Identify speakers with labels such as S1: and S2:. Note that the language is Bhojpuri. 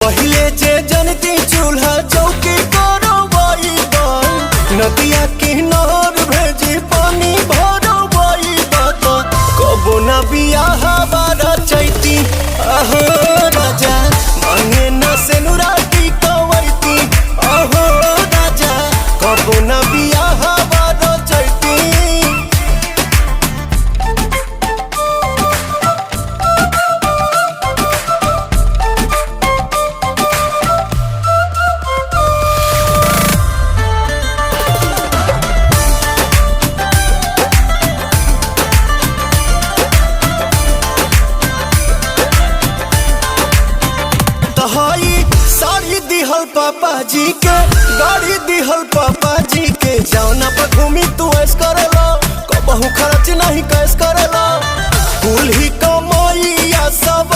S1: पहिले जे जनती चूल्हा चौकी करो बाई नदिया किनार भेजी पानी भरो बाई कबो ना बियाह बारा चैती अहो राजा मांगे ना सेनुराटी कवैती अहो राजा कबो ना बियाह बारा चैती। साड़ी दिहल पापा जी के गाड़ी दिहल पापा जी के जौना पर घूमी तू ऐस करेला कबहू खर्च नहीं कैस करेला कुल ही कमाइया सब